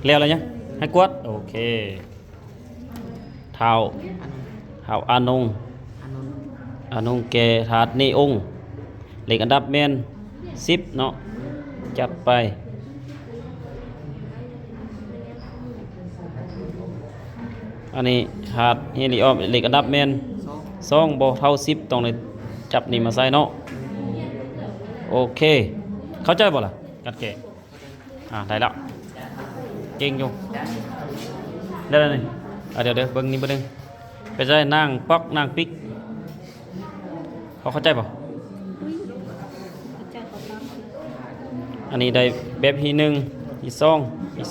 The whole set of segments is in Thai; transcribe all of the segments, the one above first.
แล้วอะไรยังให้กวดโอเคเท้าเท้าอานงอานงแกถาดนีองค์เหล็กอันดับแมน10เนาะจัดไปอันนี้ถาดเฮลิออมเหล็กอันดับแมน2บ่เท่า10ต้องเลยจับนี่มาใส่เนาะโอเคเข้าใจบ่ล่ะกัดแกะได้แล้วเก่งอยู่ได้แล้วนี่เดี๋ยวเบิ่งนี่เบิ่งนึงไปใส่นางป๊อกนางปิ๊กเข้าใจป่ะอันนี้ได้แบบที่1ที่2ที่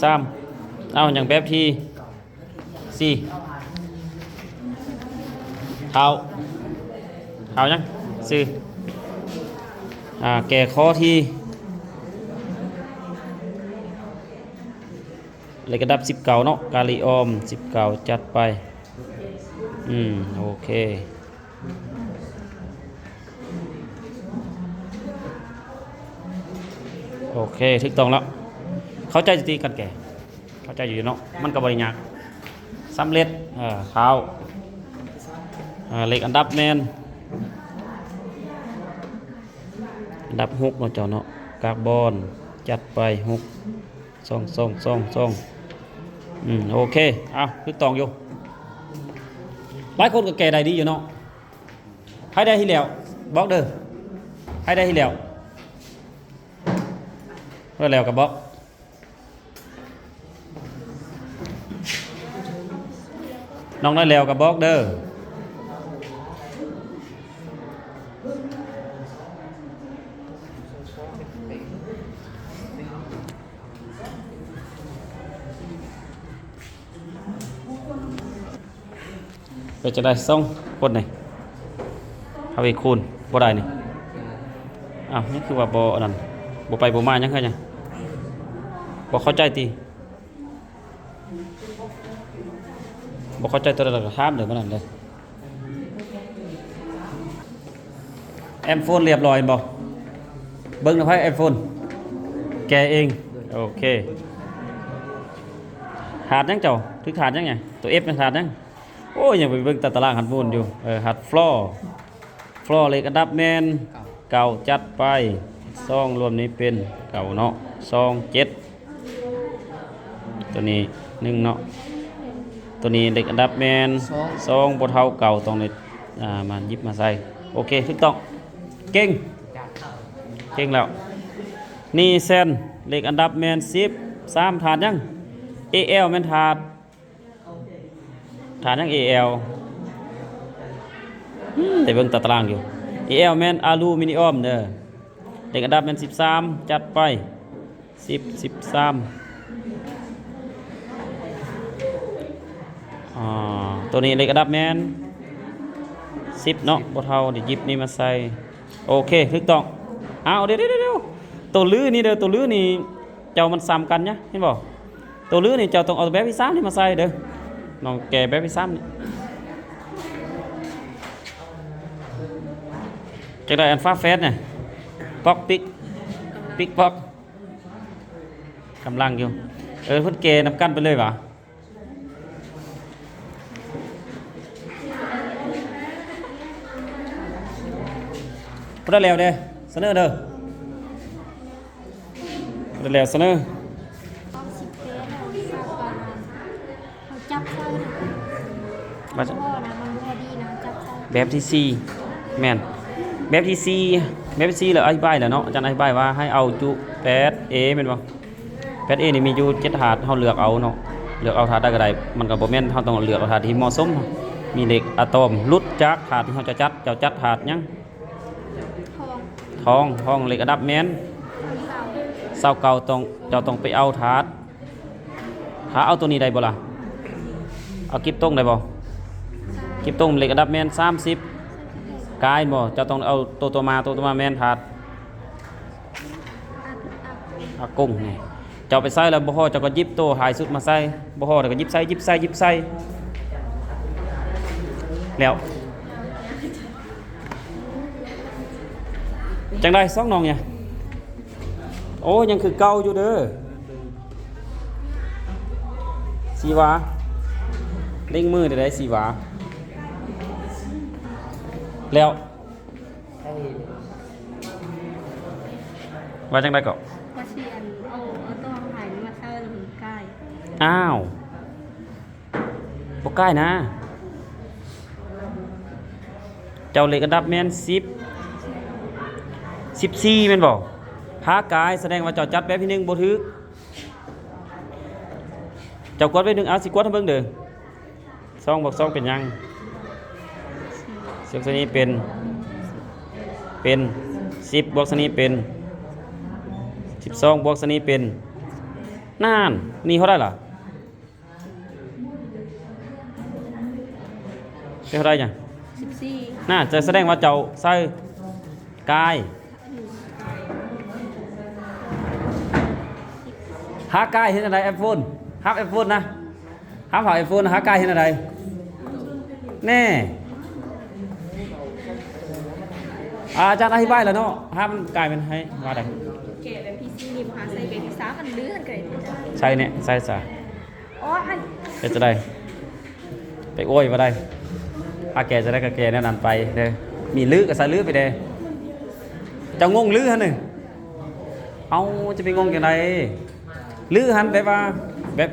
3เอาอย่างแบบที่4เท้ายังซื้อแก่ข้อที่เลยกระดับ10เก่าเนาะกาลิออม10เก่าจัดไปโอเคโอเคถูกต้องแล้วเข้าใจตีกันแก่เข้าใจอยู่เนาะมันก็บริยากสำเร็จเท้าเหล็กอันดับแมนอันดับ6เนาะเจ้าเนาะกากบอนจัดไป6 2โอเคถูกต้องอยู่หลายคนก็แก่ได้ดีอยู่เนาะให้ได้ที่แล้วบล็อกเด้อให้ได้ที่แล้วเพื่อแล้วกับบล็อกน้องได้แล้วกับบล็อกเด้อก็จะได้2คนนี่เอาไปคูณบ่ได้นี่นี่คือว่าบ่นั่นบ่ไปบ่มายังไงเนี่ยบ่เข้าใจตีบ่เข้าใจตัวใดก็ถามเด้อมันนั่นเด้อแอมโฟนเรียบร้อยบ่เบิ่งหน่อยไผแอมโฟนแกเองโอเคถาดยังเจ้าถึกถาดยังไงตัว F เป็นถาดยังโอ้ยยังไปเบิ่งตารางหันวนอยู่หัดฟลอร์เหล็กอันดับแมนเก่าจัดไป2รวมนี้เป็นเก่าเนาะ7ตัวนี้1เนาะตัวนี้เหล็กอันดับแมน2บ่เท่าเก่าต้องเลยมาหยิบมาใส่โอเคถูกต้องเก่งแล้วนี่เซนเหล็กอันดับแมน10 3ถาดยัง AL แม่นถาดยัง AL แต่เบิ่งตารางอยู่ AL แม่นอลูมิเนียมเด้อเหล็กอันดับแม่น13จัดไป13ตัวนี้เหล็กอันดับแม่น10เนาะบ่เท่าเดี๋ยวหยิบนี่มาใส่โอเคถูกต้องเดี๋ยวตัวลื้อนี่เด้อตัวลื้อนี่เจ้ามันซ้ำกันนะเห็นบ่ตัวลื้อนี่เจ้าต้องเอาแบบที่3นี่มาใส่เด้อน้องแกแบบที่3นี่จะได้อันฟ้าเฟสเนี่ยป๊อกปิ๊กป๊อกกำลังอยู่เพิ่นแกนำกันไปเลยวะพูดได้แล้วเด้เสนอเด้อพูดได้แล้วเสนอแบบที่4แม่นแบบที่4แล้วอธิบายแล้วเนาะอาจารย์อธิบายว่าให้เอาจุ8A แม่นบ่8A นี่มีอยู่7ถาดเฮาเลือกเอาเนาะเลือกเอาถาดได้ก็ได้มันก็บ่แม่นเฮาต้องเลือกเอาถาดที่เหมาะสมมีเหล็กอะตอมหลุดจากถาดที่เฮาจะจัดเจ้าจัดถาดยังทองเหล็กอันดับแม่นเสาเก่าต้องเจ้าต้องไปเอาถาดเอาตัวนี้ได้บ่ล่ะเอากิบตรงได้บ่กิบตรงเหล็กอันดับแม่น30กายบ่เจ้าต้องเอาตัวมาแม่นถาดกุ้งนี่เจ้าไปใส่แล้วบ่ฮอเจ้าก็หยิบตัวหายสุดมาใส่บ่ฮอแล้วก็หยิบใส่แล้วจังได้2น้องเนี่ยโอ้ยังคือเก่าอยู่เด้อ สีวาเล่งมือได้สีวาแล้วว่าจังไดก็ ก็เชียนเอาตัวหายมาเซอร์ถึงใกล้ อ้าวบ่ใกล้นะ เจ้าเลขอันดับแม่น14แม่นบ่พากายแสดงว่าเจ้าจัดแบบที่1บ่ถูกเจ้ากดไว้1เอาสิกดให้เบิ่งเด้อ2 บวก 2เป็นหยัง2ตัวนี้เป็น10บวกตัวนี้เป็น12บวกตัวนี้เป็นนั่นนี่เท่าได้ล่ะเป็นเท่าไรจ้ะ 14 น่าจะแสดงว่าเจ้าใส่กายหากายเห็นอะไรไอโฟนฮับไอโฟนนะฮับหาไอโฟนหากายเห็นอะไรแน่อาจารย์อธิบายแล้วเนาะฮับมันกลายเป็นให้ว่าได เก๋แบบพี่ซีนี่มหาไซเบที่3มันเลื่อนเกิดจ้ะ ใช่เนี่ยใส่ซะ อ๋ออัน เป็นจะได้ไปโอ้ยมาได้ถ้าแกจะได้ก็แกแนะนำไปเด้อมีลื้อก็ใส่ลื้อไปเด้อเจะงงลื้อฮะหนึ่งเอาจะไปงงอย่างไรลื้อหันแบบว่าแบบ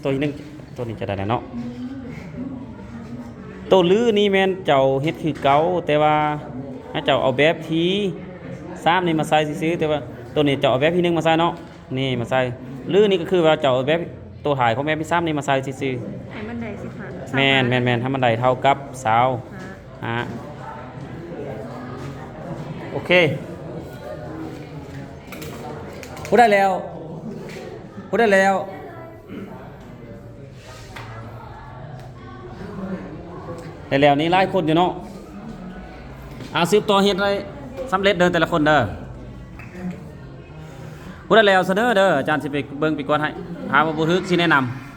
ตัวนึงตัวนี้จะได้เนาะตัวลื้อนี่แม่นเจ้าเฮ็ดคือเก่าแต่ว่าให้เจ้าเอาแบบที่3นี่มาใส่ซื้อๆแต่ว่าตัวนี้เจ้าเอาแบบที่1มาใส่เนาะนี่มาใส่ลื้อนี่ก็คือว่าเจ้าเอาแบบตัวถ่ายของแบบที่3นี่มาใส่ซื้อๆ ให้มันได้15 แมนถ้ามันได้เท่ากับสาวฮะโอเคพูดได้แล้วพูดได้แล้วได้แล้วนี่หลายคนอยู่เนาะสืบต่อเฮ็ดอะไรสำเร็จเด้อแต่ละคนเด้อพูดได้แล้วเสนอเด้ออาจารย์สิไปเบิ่งไปก่อนให้หาว่าบ่ถึกสิแนะนำ